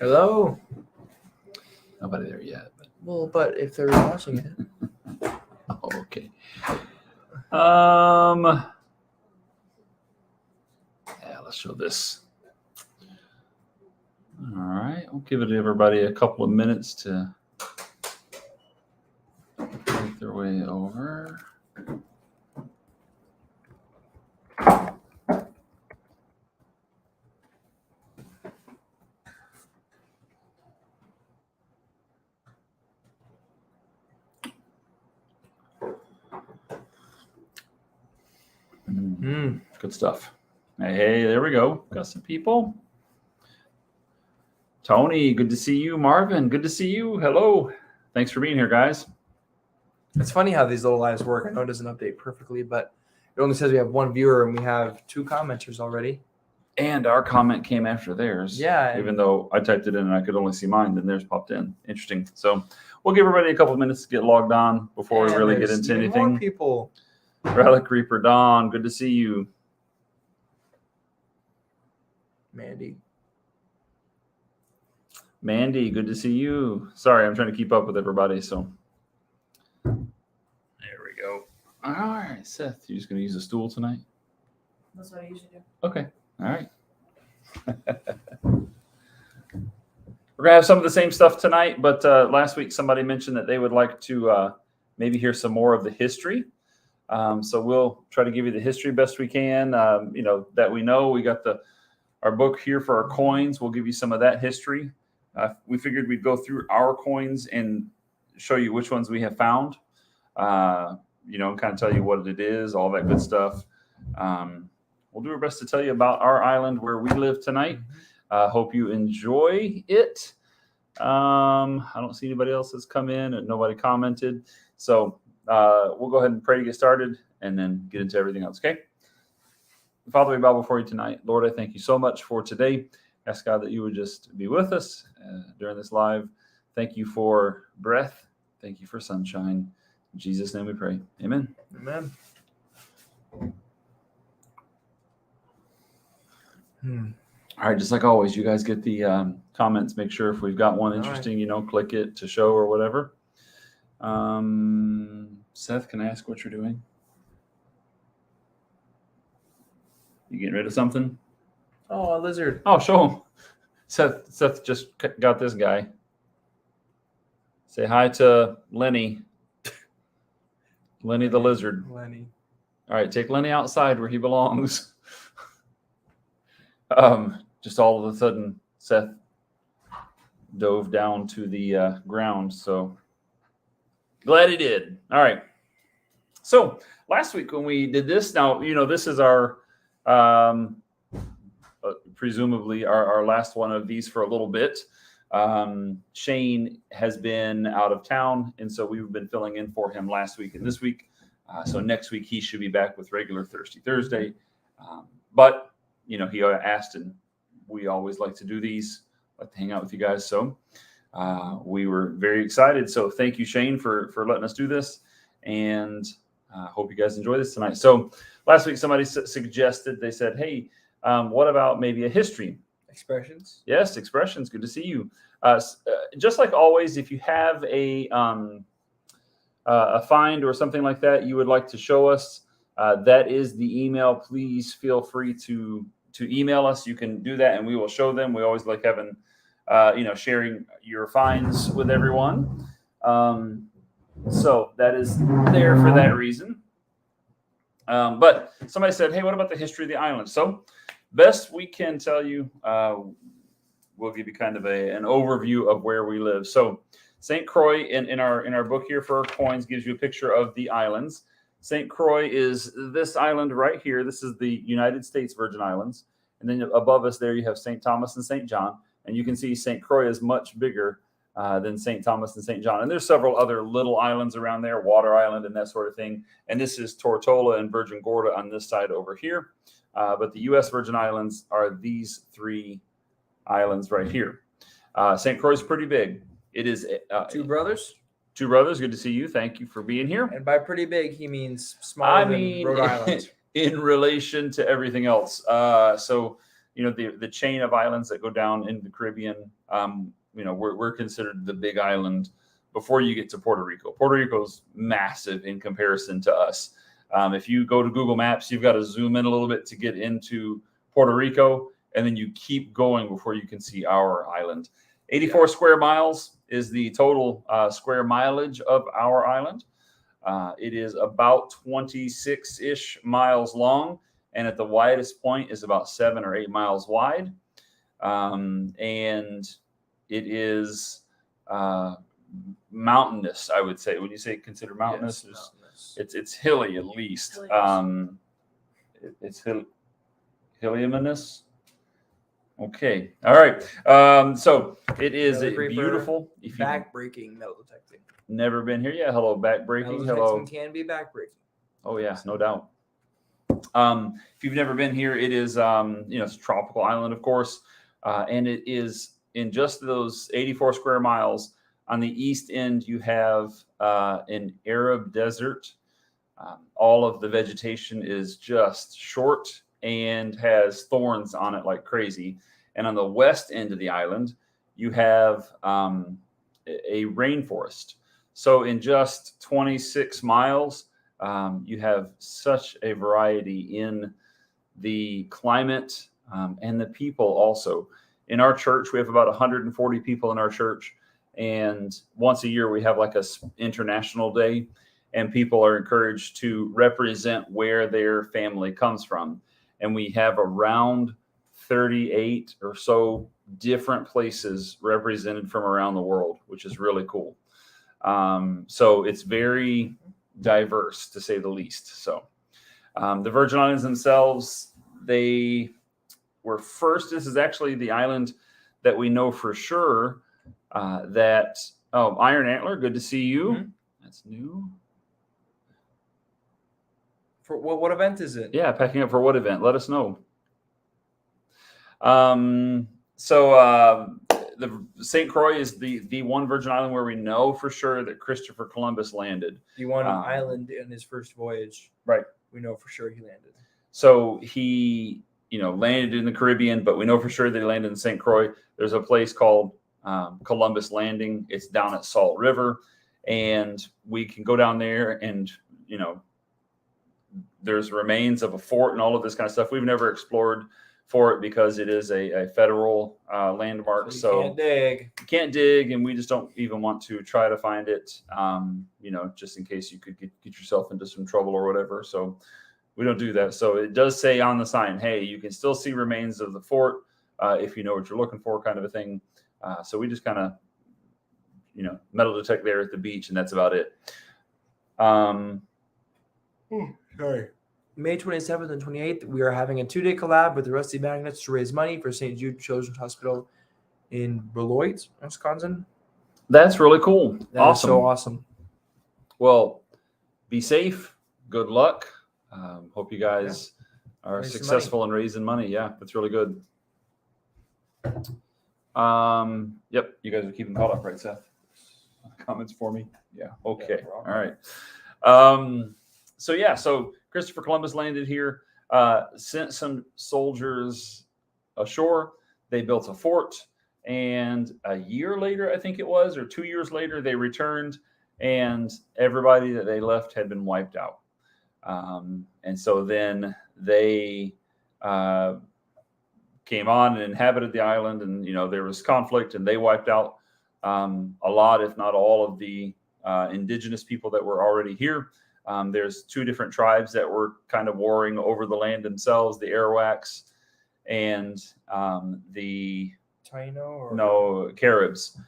Hello. Nobody there yet. Well, but if they're watching it. Oh, okay. Yeah, let's show this. All right, I'll give it to everybody a couple of minutes to make their way over. Good stuff. Hey, there we go. Got some people. Tony, good to see you. Marvin, good to see you. Hello. Thanks for being here, guys. It's funny how these little lives work. I know it doesn't update perfectly, but it only says we have one viewer and we have 2 commenters already. And our comment came after theirs. Yeah. Even though I typed it in and I could only see mine, then theirs popped in. Interesting. So we'll give everybody a couple of minutes to get logged on before we really get into anything. More people. Relic Reaper Dawn, good to see you. Mandy, good to see you. Sorry, I'm trying to keep up with everybody. So there we go. All right, Seth, you just going to use a stool tonight? That's what I usually do. Okay. All right. We're going to have some of the same stuff tonight, but last week somebody mentioned that they would like to maybe hear some more of the history. So we'll try to give you the history best we can, that we know. We got our book here for our coins. We'll give you some of that history. We figured we'd go through our coins and show you which ones we have found, and kind of tell you what it is, all that good stuff. We'll do our best to tell you about our island where we live tonight. Hope you enjoy it. I don't see anybody else that's come in and nobody commented. So we'll go ahead and pray to get started and then get into everything else, okay? Father, we bow before you tonight. Lord, I thank you so much for today. Ask God that you would just be with us during this live. Thank you for breath. Thank you for sunshine. In Jesus' name we pray. Amen. Amen. All right, just like always, you guys get the comments. Make sure if we've got one interesting, click it to show or whatever. Seth, can I ask what you're doing? You getting rid of something? Oh, a lizard. Oh, show him. Seth just got this guy. Say hi to Lenny. Lenny the lizard. Lenny. All right, take Lenny outside where he belongs. Just all of a sudden, Seth dove down to the ground. So glad he did. All right. So last week when we did this, now, this is our presumably our last one of these for a little bit. Shane has been out of town, and so we've been filling in for him last week and this week. So next week he should be back with regular Thirsty Thursday. But he asked, and we always like to do these, like to hang out with you guys. So we were very excited. So thank you, Shane, for letting us do this, and hope you guys enjoy this tonight. So last week somebody suggested, they said, hey, what about maybe a history? Expressions? Yes, expressions. Good to see you. Just like always, if you have a find or something like that you would like to show us, that is the email. Please feel free to email us. You can do that and we will show them. We always like having, sharing your finds with everyone. So that is there for that reason. But somebody said, hey, what about the history of the island? So best we can tell you, we'll give you kind of an overview of where we live. So St. Croix in our book here for our coins gives you a picture of the islands. St. Croix is this island right here. This is the United States Virgin Islands. And then above us there you have St. Thomas and St. John. And you can see St. Croix is much bigger than St. Thomas and St. John. And there's several other little islands around there, Water Island and that sort of thing. And this is Tortola and Virgin Gorda on this side over here. But the U.S. Virgin Islands are these 3 islands right here. St. Croix is pretty big. It is 2 brothers. 2 brothers. Good to see you. Thank you for being here. And by pretty big, he means smaller than Rhode Island. In relation to everything else. So the chain of islands that go down into the Caribbean. We're considered the big island before you get to Puerto Rico. Puerto Rico's massive in comparison to us. If you go to Google Maps, you've got to zoom in a little bit to get into Puerto Rico, and then you keep going before you can see our island. 84 square miles is the total square mileage of our island. It is about 26-ish miles long, and at the widest point is about 7 or 8 miles wide. And it is mountainous, I would say. Would you say consider mountainous? Yes, mountainous. It's hilly at least. Hilly. It's hilly-manous. Okay. All right. So it is Another great beautiful. If you've Back-breaking metal detecting. never been here, yeah. Hello, back-breaking. Metal Hello. detecting can be back-breaking. Oh yeah, no doubt. If you've never been here, it is it's a tropical island, of course, and it is in just those 84 square miles. On the east end, you have an Arab desert. All of the vegetation is just short and has thorns on it like crazy. And on the west end of the island, you have a rainforest. So in just 26 miles, you have such a variety in the climate and the people also. In our church, we have about 140 people in our church. And once a year, we have like a international day, and people are encouraged to represent where their family comes from. And we have around 38 or so different places represented from around the world, which is really cool. So it's very diverse, to say the least. So the Virgin Islands themselves, they were first. This is actually the island that we know for sure Iron Antler, good to see you. Mm-hmm. That's new. For what event is it? Yeah, packing up for what event? Let us know. The St. Croix is the one Virgin Island where we know for sure that Christopher Columbus landed. The one island in his first voyage. Right. We know for sure he landed. So he, landed in the Caribbean, but we know for sure that he landed in St. Croix. There's a place called Columbus Landing. It's down at Salt River, and we can go down there and, there's remains of a fort and all of this kind of stuff. We've never explored for it because it is a federal landmark. So you can't dig, and we just don't even want to try to find it, just in case you could get yourself into some trouble or whatever. So we don't do that. So it does say on the sign, hey, you can still see remains of the fort if you know what you're looking for, kind of a thing. So we just kind of, metal detect there at the beach, and that's about it. Sorry. May 27th and 28th, we are having a 2-day collab with the Rusty Magnets to raise money for St. Jude Children's Hospital in Beloit, Wisconsin. That's really cool. That is so awesome. Well, be safe. Good luck. Hope you guys are successful in raising money. Yeah, that's really good. Yep, you guys are keeping caught up, right, Seth? Comments for me? Yeah. Okay. Yeah, all right. So Christopher Columbus landed here, sent some soldiers ashore. They built a fort, and a year later, I think it was, or 2 years later, they returned, and everybody that they left had been wiped out. And so then they came on and inhabited the island, and there was conflict, and they wiped out a lot, if not all, of the indigenous people that were already here. There's 2 different tribes that were kind of warring over the land themselves, the Arawaks and the Caribs.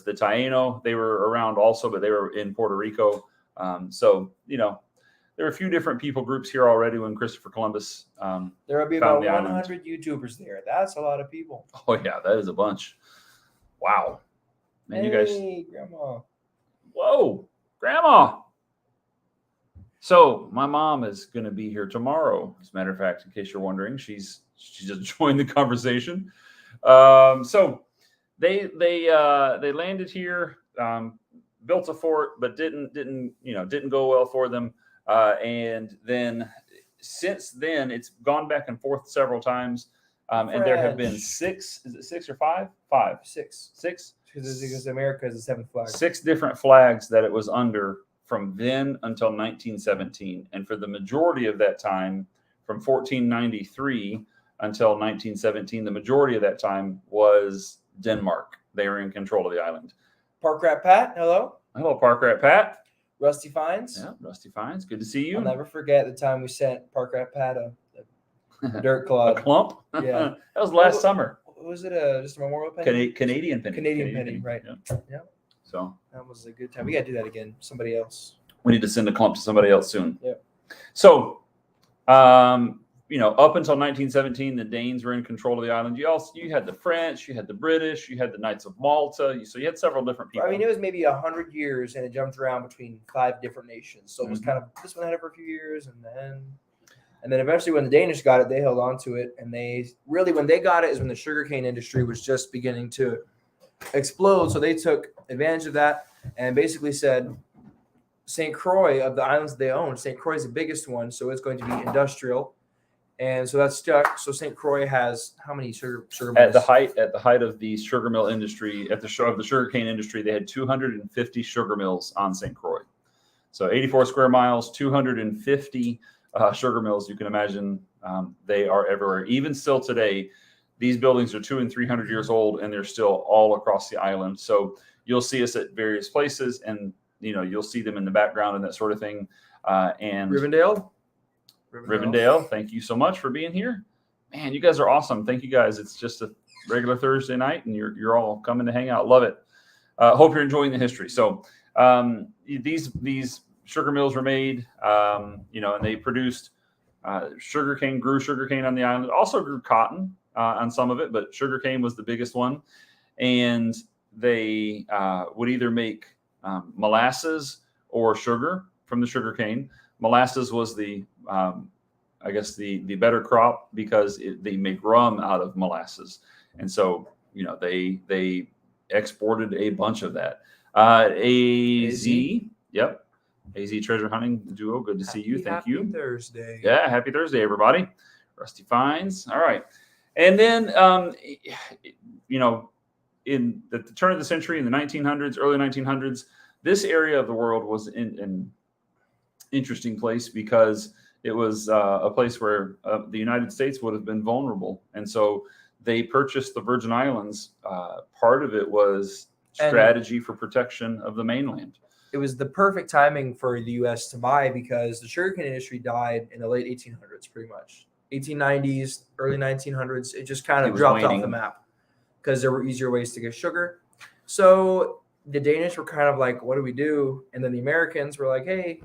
The Taino, they were around also, but they were in Puerto Rico. There are a few different people groups here already when Christopher Columbus there will be about 100 YouTubers there. That's a lot of people. Oh yeah, that is a bunch. Wow. Man, hey, you guys. Grandma. Whoa, Grandma. So my mom is going to be here tomorrow. As a matter of fact, in case you're wondering, she just joined the conversation. So they landed here, built a fort, but didn't go well for them. And then since then, it's gone back and forth several times. And there have been French. 6. Is it 6 or 5? 5. 6. 6. Because America is the 7th flag. 6 different flags that it was under from then until 1917. And for the majority of that time, from 1493 until 1917, the majority of that time was Denmark. They were in control of the island. Park Rat Pat, hello. Hello, Park Rat Pat. Rusty Fines. Yeah, Rusty Fines. Good to see you. I'll never forget the time we sent Park Rat Pat a dirt A clod. clump? Yeah. That was last summer. Was it just a memorial penny? Canadian penny. Canadian penny, right. Yeah. Yeah. So That was a good time. We got to do that again. Somebody else. we need to send a clump to somebody else soon. Yep. So, up until 1917, the Danes were in control of the island. You had the French, you had the British, you had the Knights of Malta. So you had several different people. I mean, it was maybe 100 years, and it jumped around between 5 different nations. So it was kind of this one had it for a few years, and then eventually, when the Danish got it, they held on to it, and when they got it is when the sugarcane industry was just beginning to explode. So they took advantage of that and basically said, St. Croix of the islands that they own, St. Croix is the biggest one, so it's going to be industrial. And so that's stuck. So St. Croix has how many sugar mills? At the height of the sugar mill industry, of the sugarcane industry, they had 250 sugar mills on St. Croix. So 84 square miles, 250 sugar mills. You can imagine they are everywhere. Even still today, these buildings are 200 and 300 years old, and they're still all across the island. So you'll see us at various places, and you'll see them in the background and that sort of thing. And Rivendell, thank you so much for being here. Man, you guys are awesome. Thank you guys. It's just a regular Thursday night, and you're all coming to hang out. Love it. Hope you're enjoying the history. So these sugar mills were made, and they produced sugarcane, grew sugarcane on the island. Also grew cotton on some of it, but sugarcane was the biggest one. And they would either make molasses or sugar from the sugarcane. Molasses was the better crop because they make rum out of molasses, and so they exported a bunch of that. AZ, yep, AZ Treasure Hunting Duo. Good to see you. Thank you. Thursday. Yeah, happy Thursday, everybody. Rusty Fines. All right, and then in the turn of the century, in the 1900s, early 1900s, this area of the world was in interesting place because it was a place where the United States would have been vulnerable. And so they purchased the Virgin Islands. Part of it was strategy for protection of the mainland. It was the perfect timing for the U.S. to buy because the sugarcane industry died in the late 1800s, pretty much. 1890s, early 1900s, it just kind of dropped off the map because there were easier ways to get sugar. So the Danish were kind of like, what do we do? And then the Americans were like, hey,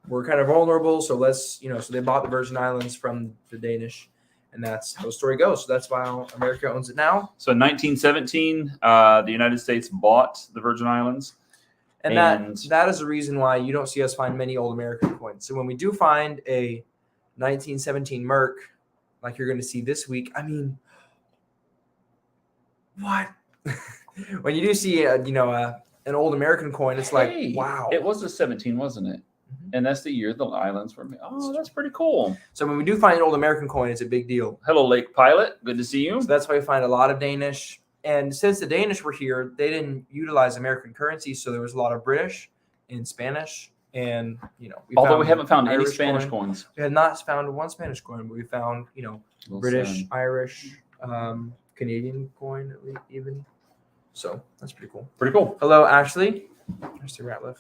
we're kind of vulnerable, so let's, so they bought the Virgin Islands from the Danish, and that's how the story goes. So that's why America owns it now. So in 1917, the United States bought the Virgin Islands. And that is the reason why you don't see us find many old American coins. So when we do find a 1917 Merc, like you're going to see this week, I mean, what? When you do see an old American coin, it's like, wow. It was a 17, wasn't it? And that's the year the islands were made. Oh, that's pretty cool. So when we do find an old American coin, it's a big deal. Hello, Lake Pilot. Good to see you. So that's why we find a lot of Danish. And since the Danish were here, they didn't utilize American currency. So there was a lot of British and Spanish. And, although we haven't found any Spanish coins. We had not found one Spanish coin, but we found, British, Irish, Canadian coin, even. So that's pretty cool. Pretty cool. Hello, Ashley. Mr. Ratliff.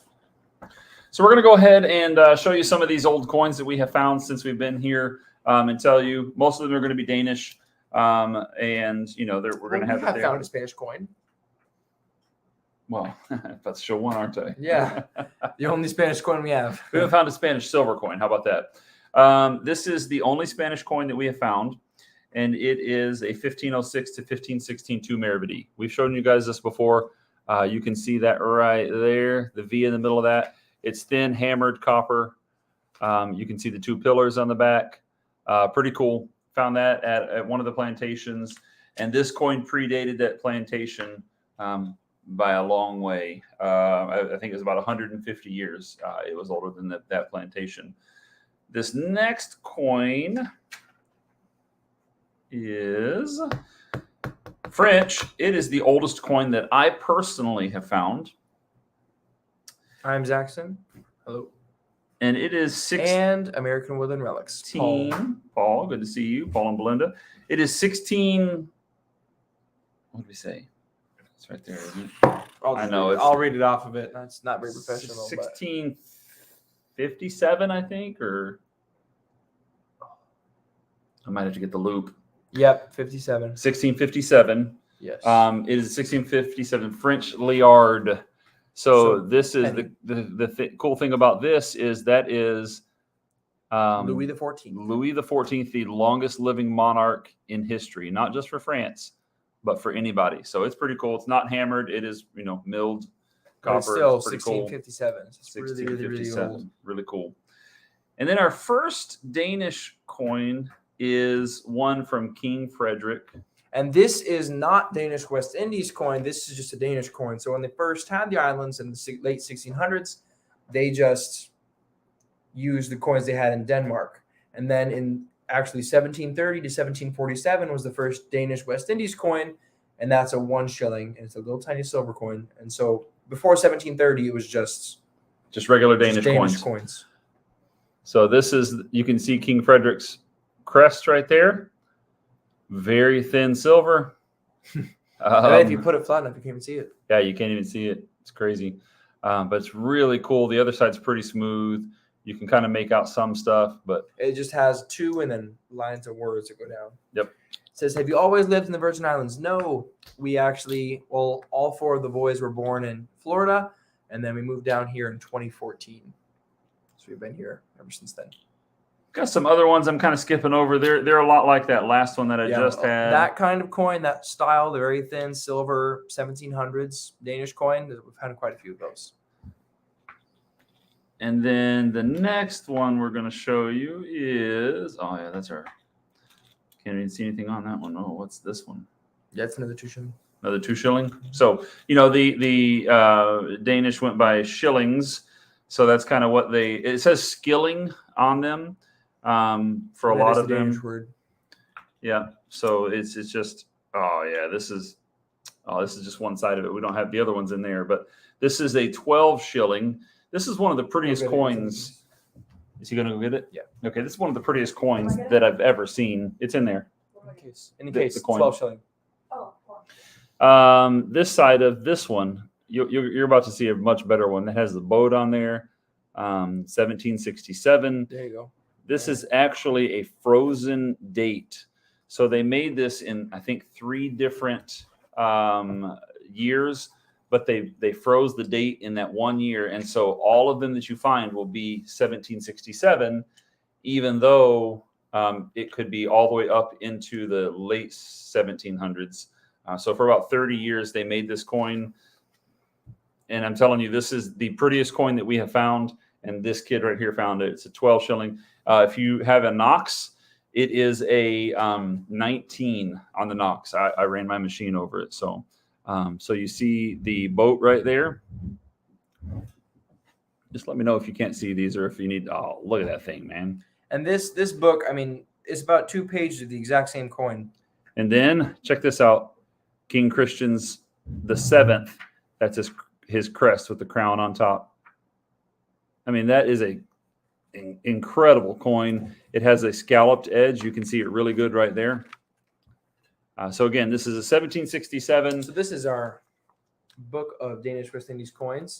So we're going to go ahead and show you some of these old coins that we have found since we've been here, and tell you most of them are going to be Danish, and we're going to have. I found a Spanish coin. Well, that's show one, aren't I? Yeah, the only Spanish coin we have. We haven't found a Spanish silver coin. How about that? This is the only Spanish coin that we have found, and it is a 1506 to 1516 2 Maravedí. We've shown you guys this before. You can see that right there, the V in the middle of that. It's thin, hammered copper. You can see the 2 pillars on the back. Pretty cool. Found that at one of the plantations. And this coin predated that plantation by a long way. I think it was about 150 years. It was older than that plantation. This next coin is French. It is the oldest coin that I personally have found. I'm Zaxxon. Hello. And it is 16. And American Woodland Relics. Paul, good to see you. Paul and Belinda. It is 16. What did we say? It's right there, isn't it? I know. I'll read it off of it. That's not very professional. 1657, I think, or I might have to get the loop. Yep, 57. 1657. Yes. It is 1657 French Liard. So this is penny. the cool thing about this is that is Louis XIV. Louis XIV, the longest living monarch in history, not just for France, but for anybody. So it's pretty cool. It's not hammered. It is, milled copper. But it's still pretty cool. 1657. So it's really, really, really old. Really cool. And then our first Danish coin is one from King Frederick. And this is not Danish West Indies coin. This is just a Danish coin. So when they first had the islands in the late 1600s, they just used the coins they had in Denmark. And then in actually 1730 to 1747 was the first Danish West Indies coin. And that's a 1 shilling. And it's a little tiny silver coin. And so before 1730, it was just regular Danish coins. So this is, you can see King Frederick's crest right there. Very thin silver. If you put it flat enough, you can't even see it. Yeah, you can't even see it. It's crazy. But it's really cool. The other side's pretty smooth. You can kind of make out some stuff, but it just has 2 and then lines of words that go down. Yep. It says, have you always lived in the Virgin Islands? No, we actually, all 4 of the boys were born in Florida, and then we moved down here in 2014. So we've been here ever since then. Got some other ones I'm kind of skipping over. They're a lot like that last one that I just had. That kind of coin, that style, the very thin silver 1700s Danish coin, we've had quite a few of those. And then the next one we're going to show you is, oh yeah, that's our, can't even see anything on that one. Oh, what's this one? Yeah, it's another 2 shilling. Another 2 shilling. So, the Danish went by shillings. So that's kind of what it says skilling on them. For a lot of them. Word. Yeah. So it's just, this is just one side of it. We don't have the other ones in there, but this is a 12 shilling. This is one of the prettiest coins. Is he going to go get it? Yeah. Okay. This is one of the prettiest coins that I've ever seen. It's in there. In case, the coin. 12 shilling. Oh, This side of this one, you're about to see a much better one. That has the boat on there. 1767. There you go. This is actually a frozen date. So they made this in, I think, 3 different years, but they froze the date in that 1 year. And so all of them that you find will be 1767, even though it could be all the way up into the late 1700s. So for about 30 years, they made this coin. And I'm telling you, this is the prettiest coin that we have found. And this kid right here found it. It's a 12 shilling. If you have a Knox, it is a 19 on the Knox. I ran my machine over it. So you see the boat right there. Just let me know if you can't see these or if you need. Oh, look at that thing, man. And this book, I mean, it's about 2 pages of the exact same coin. And then check this out. King Christian's the 7th. That's his crest with the crown on top. I mean, that is an incredible coin. It has a scalloped edge. You can see it really good right there. So again, this is a 1767. So this is our book of Danish West Indies coins.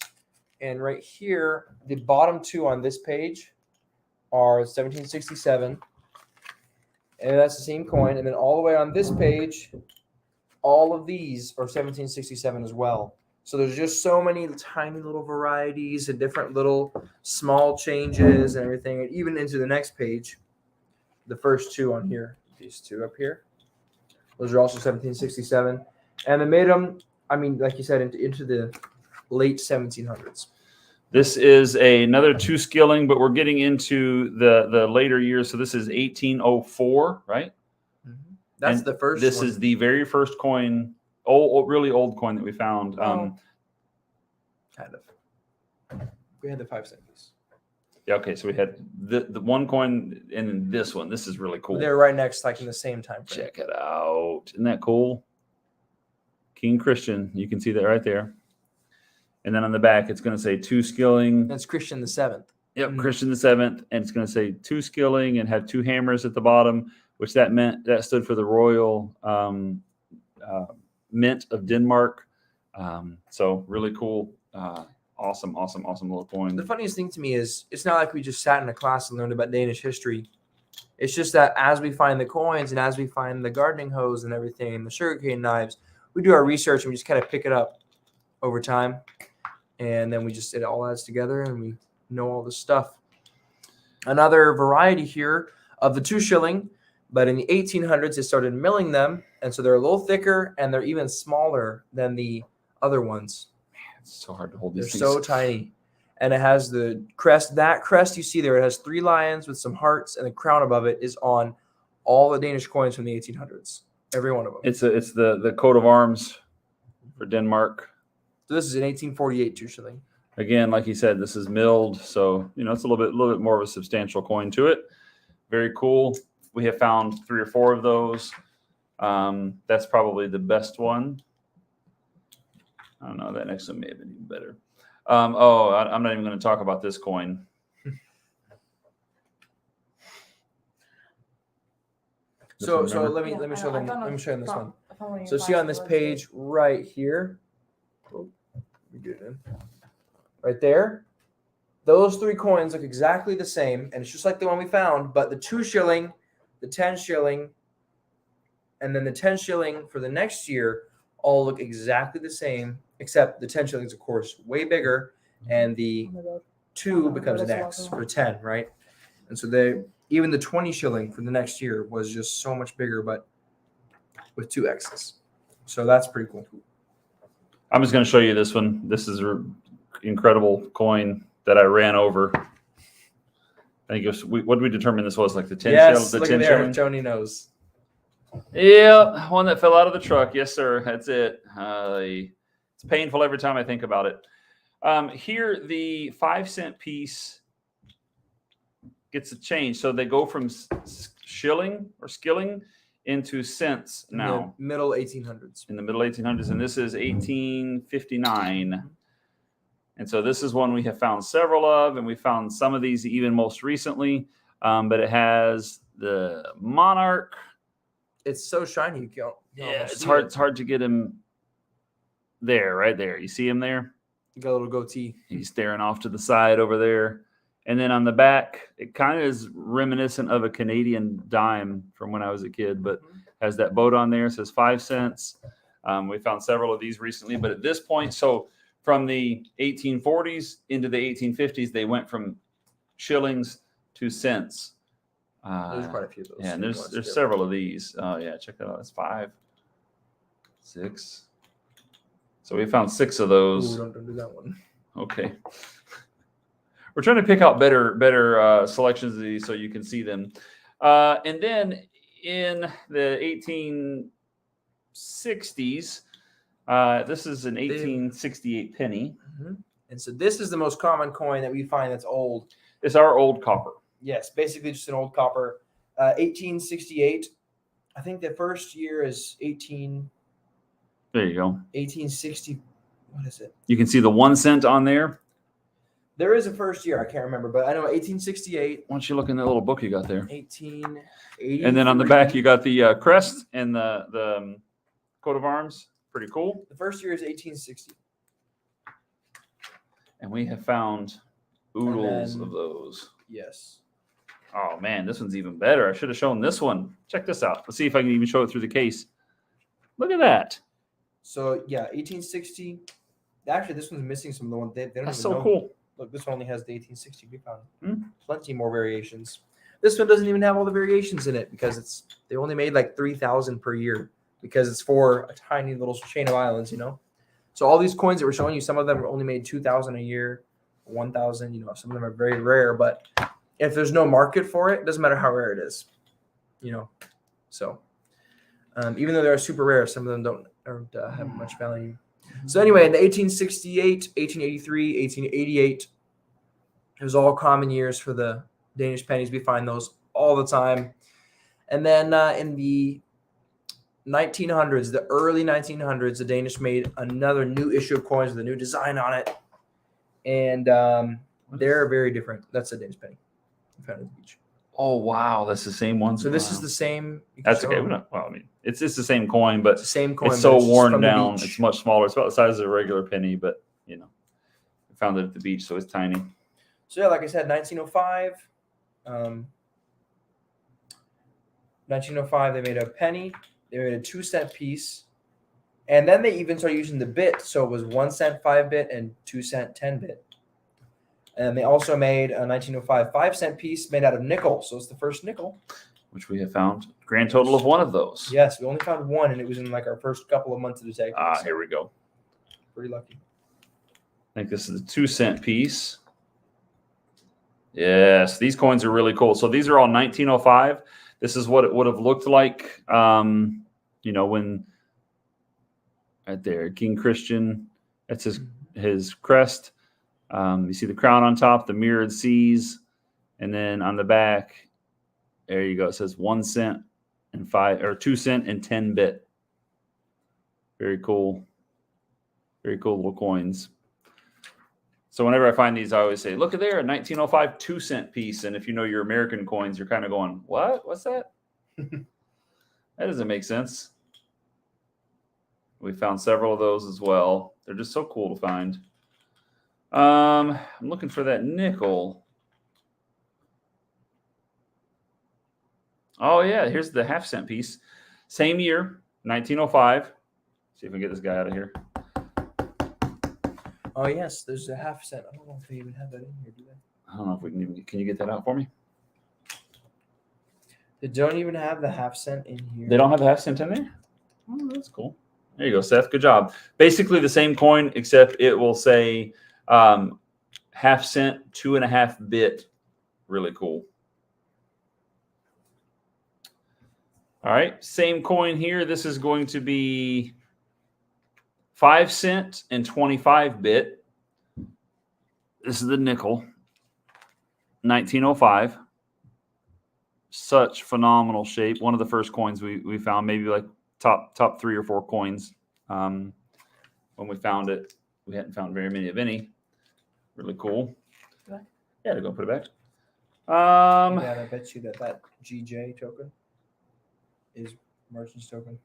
And right here, the bottom 2 on this page are 1767. And that's the same coin. And then all the way on this page, all of these are 1767 as well. So there's just so many tiny little varieties and different little small changes and everything. And even into the next page, the first 2 on here, these 2 up here, those are also 1767. And they made them, I mean, like you said, into the late 1700s. This is another 2 skilling, but we're getting into the later years. So this is 1804, right? Mm-hmm. That's the first This one. is the very first coin, really old coin that we found. Kind of. We had the 5 cent piece. Yeah, okay, so we had the one coin and then this one. This is really cool. They're right next, like in the same time frame. Check it out. Isn't that cool? King Christian. You can see that right there. And then on the back, it's going to say 2 skilling. That's Christian the Seventh. Yep, Christian the Seventh, and it's going to say 2 skilling and have 2 hammers at the bottom, which that stood for the Royal Mint of Denmark. So really cool. Awesome little coin. The funniest thing to me is it's not like we just sat in a class and learned about Danish history. It's just that as we find the coins and as we find the gardening hose and everything and the sugarcane knives, we do our research and we just kind of pick it up over time. And then it all adds together and we know all this stuff. Another variety here of the 2 shilling, but in the 1800s, they started milling them. And so they're a little thicker and they're even smaller than the other ones. It's so hard to hold They're these things. so tiny. And it has the crest. That crest you see there, it has 3 lions with some hearts, and the crown above it is on all the Danish coins from the 1800s. Every one of them. It's the coat of arms for Denmark. So this is an 1848 2 shilling. Again, like you said, this is milled, so it's a little bit more of a substantial coin to it. Very cool. We have found 3 or 4 of those. That's probably the best one. I don't know. That next one may have been even better. I'm not even going to talk about this coin. So remember? let me Yeah, show them. I Let me show them this one. found one So see on this page right here. Oh, let me get it in. Right there. Those 3 coins look exactly the same, and it's just like the one we found, but the 2 shilling, the 10 shilling, and then the 10 shilling for the next year all look exactly the same, except the 10 shillings, of course, way bigger, and the 2 becomes an X for 10, right? And so even the 20 shilling for the next year was just so much bigger, but with 2 X's. So that's pretty cool. I'm just going to show you this one. This is an incredible coin that I ran over. I think what did we determine this was? Like the 10 Yes, shilling? look at there. Tony knows. Yeah, one that fell out of the truck. Yes, sir. That's it. It's painful every time I think about it. Here, the 5-cent piece gets a change. So they go from shilling or skilling into cents now. In the middle 1800s. In the middle 1800s, and this is 1859. And so this is one we have found several of, and we found some of these even most recently. But it has the monarch. It's so shiny. You can't. It's hard. It's hard to get him there, right there. You see him there? You got a little goatee. He's staring off to the side over there. And then on the back, it kind of is reminiscent of a Canadian dime from when I was a kid, but has that boat on there. It says 5 cents. We found several of these recently, but at this point, so from the 1840s into the 1850s, they went from shillings to cents. There's quite a few of those. Yeah, and there's several of these. Oh yeah, check that out. It's 5, 6. So we found 6 of those. Ooh, don't do that one. Okay. We're trying to pick out better selections of these so you can see them. And then in the 1860s, this is an 1868 penny. Mm-hmm. And so this is the most common coin that we find that's old. It's our old copper. Yes, basically just an old copper. 1868. I think the first year is There you go. 1860. What is it? You can see the 1 cent on there. There is a first year. I can't remember, but I know 1868. Why don't you look in that little book you got there? 1880. And then on the back, you got the crest and the coat of arms. Pretty cool. The first year is 1860. And we have found oodles then- of those. Yes. Oh, man, this one's even better. I should have shown this one. Check this out. Let's see if I can even show it through the case. Look at that. So, yeah, 1860. Actually, this one's missing some of the ones. They don't That's even so know. cool. Look, this one only has the 1860 we found. Hmm. Plenty more variations. This one doesn't even have all the variations in it because they only made like 3,000 per year because it's for a tiny little chain of islands, you know. So all these coins that we're showing you, some of them are only made 2,000 a year, 1,000. You know, some of them are very rare. But if there's no market for it, it doesn't matter how rare it is, you know. So even though they're super rare, some of them don't have much value. So anyway, in the 1868, 1883, 1888, It was all common years for the Danish pennies. We find those all the time. And then in the 1900s, the early 1900s, the Danish made another new issue of coins with a new design on it. And they're very different. That's a Danish penny. We found at the beach. Oh wow, that's the same one. So this is Wow. the same. That's okay. Well, I mean, it's the same coin, but It's the same coin. it's but so just worn from the down. beach. It's much smaller. It's about the size of a regular penny, but we found it at the beach, so it's tiny. So yeah, like I said, 1905. 1905, they made a penny. They made a 2-cent piece, and then they even started using the bit. So it was 1 cent 5-bit and 2 cent 10-bit. And they also made a 1905 5-cent piece made out of nickel. So it's the first nickel. Which we have found. Grand total of one of those. Yes, we only found one, and it was in like our first couple of months of detecting. So Here we go. pretty lucky. I think this is a 2-cent piece. Yes, these coins are really cool. So these are all 1905. This is what it would have looked like, when right there, King Christian. That's his crest. You see the crown on top, the mirrored C's, and then on the back, there you go. It says 1 cent and 2 cent and 10-bit. Very cool. Very cool little coins. So whenever I find these, I always say, look at there, a 1905 2-cent piece. And if you know your American coins, you're kind of going, what? What's that? That doesn't make sense. We found several of those as well. They're just so cool to find. I'm looking for that nickel. Oh, yeah, here's the half-cent piece. Same year, 1905. See if we can get this guy out of here. Oh yes, there's a half cent. I don't know if they even have that in here, do they? I don't know if we can you get that out for me? They don't even have the half cent in here. They don't have a half-cent in there? Oh, that's cool. There you go, Seth. Good job. Basically the same coin, except it will say half-cent, 2.5-bit. Really cool. All right, same coin here. This is going to be 5 cent and 25-bit. This is the nickel, 1905. Such phenomenal shape. One of the first coins we found, maybe like top 3 or 4 coins. When we found it, we hadn't found very many of any. Really cool. Yeah, to go put it back. Yeah, I bet you that GJ token is merchant's token.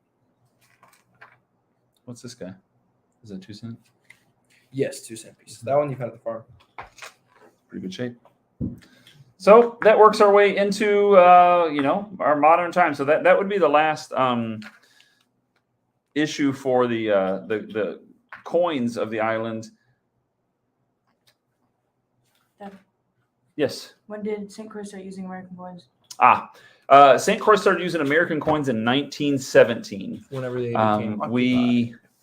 What's this guy? Is that 2 cent? Yes, 2-cent piece. That one you found at the farm. Pretty good shape. So that works our way into our modern time. So that would be the last issue for the coins of the island. Dad, Yes. when did St. Croix start using American coins? St. Croix started using American coins in 1917. Whenever they became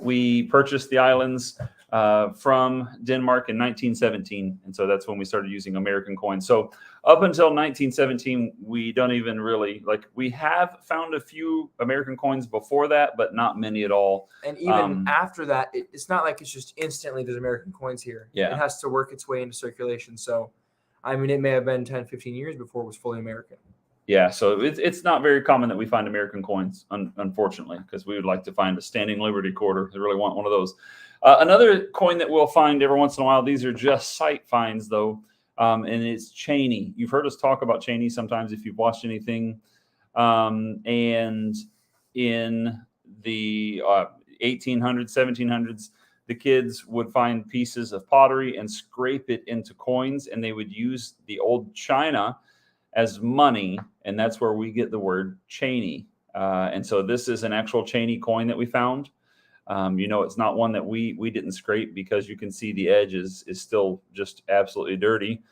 We purchased the islands from Denmark in 1917, and so that's when we started using American coins. So up until 1917, we don't even really we have found a few American coins before that, but not many at all. And even after that, it's not like it's just instantly there's American coins here. Yeah. It has to work its way into circulation. So, I mean, it may have been 10, 15 years before it was fully American. Yeah, so it's not very common that we find American coins, unfortunately, because we would like to find a standing Liberty quarter. I really want one of those. Another coin that we'll find every once in a while, these are just sight finds, though, and it's Cheney. You've heard us talk about Cheney sometimes if you've watched anything. And in the 1800s, 1700s, the kids would find pieces of pottery and scrape it into coins, and they would use the old china as money, and that's where we get the word Cheney. And so this is an actual Cheney coin that we found. It's not one that we didn't scrape, because you can see the edge is still just absolutely dirty.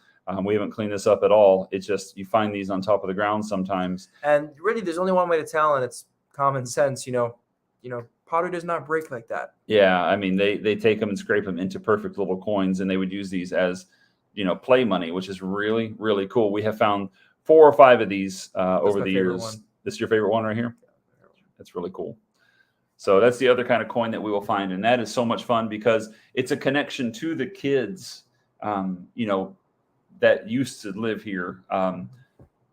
We haven't cleaned this up at all. It's just you find these on top of the ground sometimes. And really, there's only one way to tell, and it's common sense. Pottery does not break like that. Yeah, I mean, they take them and scrape them into perfect little coins, and they would use these as play money, which is really, really cool. We have found 4 or 5 of these over the years. One. This is your favorite one right here? That's really cool. So that's the other kind of coin that we will find. And that is so much fun because it's a connection to the kids, that used to live here a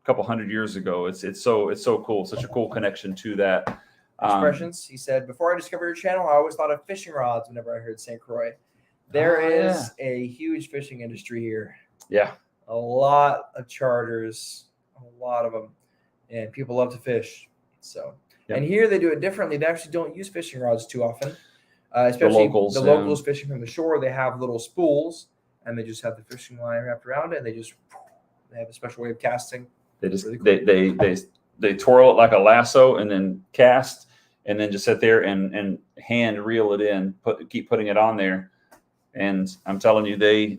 couple hundred years ago. It's so cool. Such a cool connection to that. Expressions. He said, before I discovered your channel, I always thought of fishing rods whenever I heard St. Croix. There is a huge fishing industry here. Yeah. A lot of charters, a lot of them, and people love to fish. So, Yep. And here they do it differently. They actually don't use fishing rods too often, especially locals, the yeah. locals fishing from the shore. They have little spools, and they just have the fishing line wrapped around it. And they have a special way of casting. They just Really cool. they twirl it like a lasso and then cast, and then just sit there and hand reel it in. Keep putting it on there. And I'm telling you, They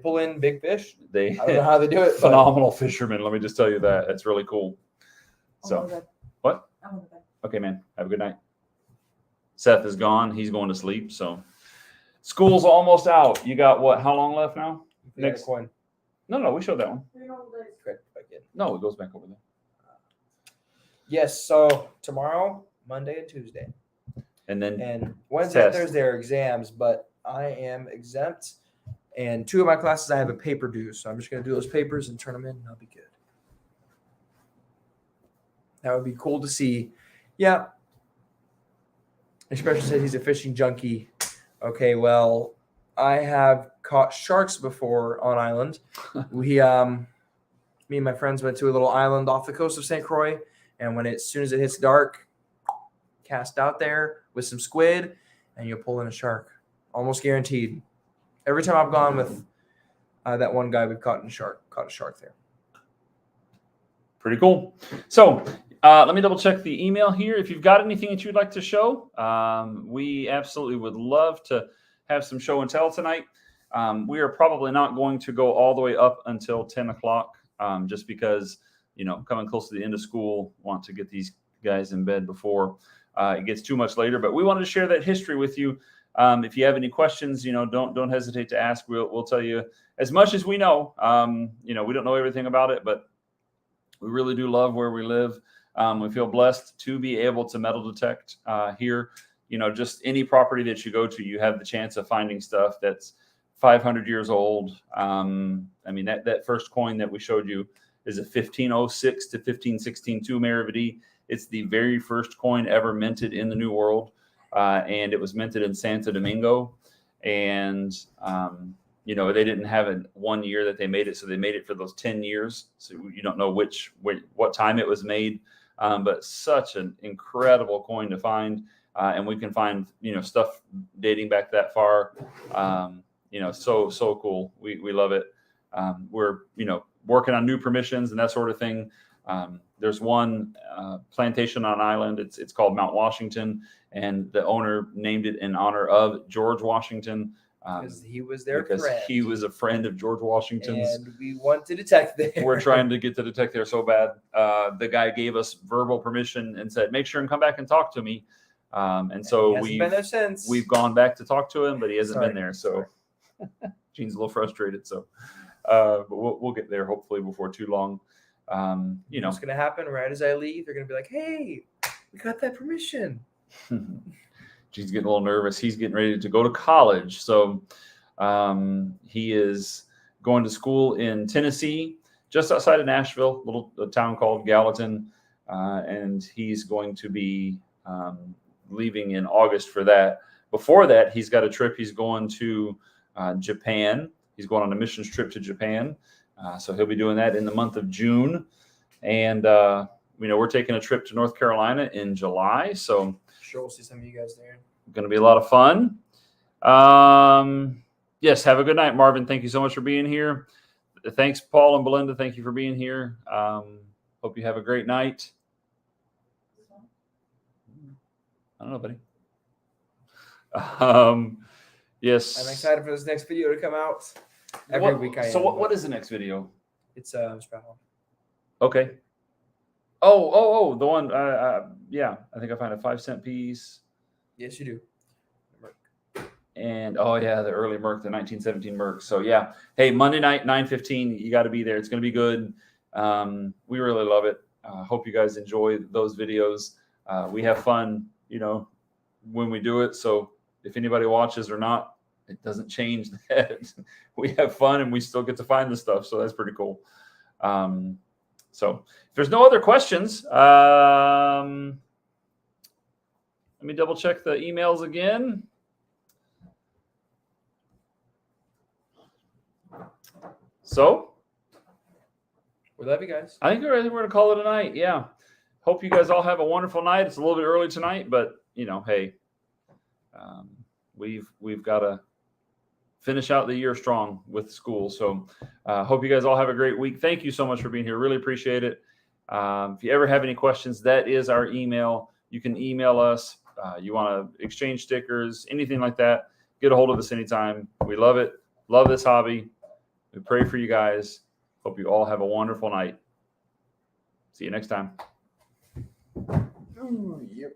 pull in big fish. they I don't know how they do it. But phenomenal fishermen. Let me just tell you that. It's really cool. So what? I'm in the bed. Okay, man. Have a good night. Seth is gone. He's going to sleep. So school's almost out. You got what? How long left now? next coin. No, we showed that one. Correct. Again. No, it goes back over there. Yes. So tomorrow, Monday and Tuesday, And then and Wednesday and Test. Thursday are exams, but I am exempt. And 2 of my classes I have a paper due, so I'm just going to do those papers and turn them in, and I'll be good. That would be cool to see. Yeah. Especially said he's a fishing junkie. Okay, well, I have caught sharks before on island. Me and my friends went to a little island off the coast of St. Croix, and as soon as it hits dark, cast out there with some squid, and you'll pull in a shark. Almost guaranteed. Every time I've gone with that one guy, we've caught a shark there. pretty cool. So let me double check the email here. If you've got anything that you'd like to show, we absolutely would love to have some show and tell tonight. We are probably not going to go all the way up until 10 o'clock just because, coming close to the end of school, want to get these guys in bed before it gets too much later. But we wanted to share that history with you. If you have any questions, don't hesitate to ask. We'll tell you as much as we know. We don't know everything about it, but we really do love where we live. We feel blessed to be able to metal detect here. Just any property that you go to, you have the chance of finding stuff that's 500 years old. That first coin that we showed you is a 1506 to 1516 2 Maravedí. It's the very first coin ever minted in the New World. And it was minted in Santo Domingo. And, they didn't have it 1 year that they made it. So they made it for those 10 years. So you don't know what time it was made. But such an incredible coin to find. And we can find, stuff dating back that far. So cool. We love it. We're, working on new permissions and that sort of thing. There's one plantation on island. It's called Mount Washington, and the owner named it in honor of George Washington. Because he was their because friend. he was a friend of George Washington's. And we want to detect there. We're trying to get to detect there so bad. The guy gave us verbal permission and said, make sure and come back and talk to me. And so he hasn't been there since. we've gone back to talk to him, but he hasn't Sorry. been there. So Gene's a little frustrated. So but we'll get there hopefully before too long. What's going to happen right as I leave? They're going to be like, hey, we got that permission. Gene's getting a little nervous. He's getting ready to go to college. So he is going to school in Tennessee, just outside of Nashville, a town called Gallatin. And he's going to be leaving in August for that. Before that, he's got a trip. He's going to Japan. He's going on a missions trip to Japan. So he'll be doing that in the month of June. And, we're taking a trip to North Carolina in July. So Sure, we'll see some of you guys there. going to be a lot of fun. Yes, have a good night, Marvin. Thank you so much for being here. Thanks, Paul and Belinda. Thank you for being here. Hope you have a great night. I don't know, buddy. Yes. I'm excited for this next video to come out. Every week I am. So what is the next video? It's Sprout Hall. Okay. Oh, the one. Yeah, I think I found a 5-cent piece. Yes, you do. And the early Merc, the 1917 Merc. So yeah, hey, Monday night 9:15, you got to be there. It's going to be good. We really love it. Hope you guys enjoy those videos. We have fun, when we do it. So if anybody watches or not, it doesn't change that we have fun and we still get to find the stuff. So that's pretty cool. So if there's no other questions, let me double check the emails again. So We love you guys. I think we're going to call it a night. Yeah. Hope you guys all have a wonderful night. It's a little bit early tonight, but hey, we've got to finish out the year strong with school. So hope you guys all have a great week. Thank you so much for being here. Really appreciate it. If you ever have any questions, that is our email. You can email us. You want to exchange stickers, anything like that, get a hold of us anytime. We love it. Love this hobby. We pray for you guys. Hope you all have a wonderful night. See you next time. Ooh, yep.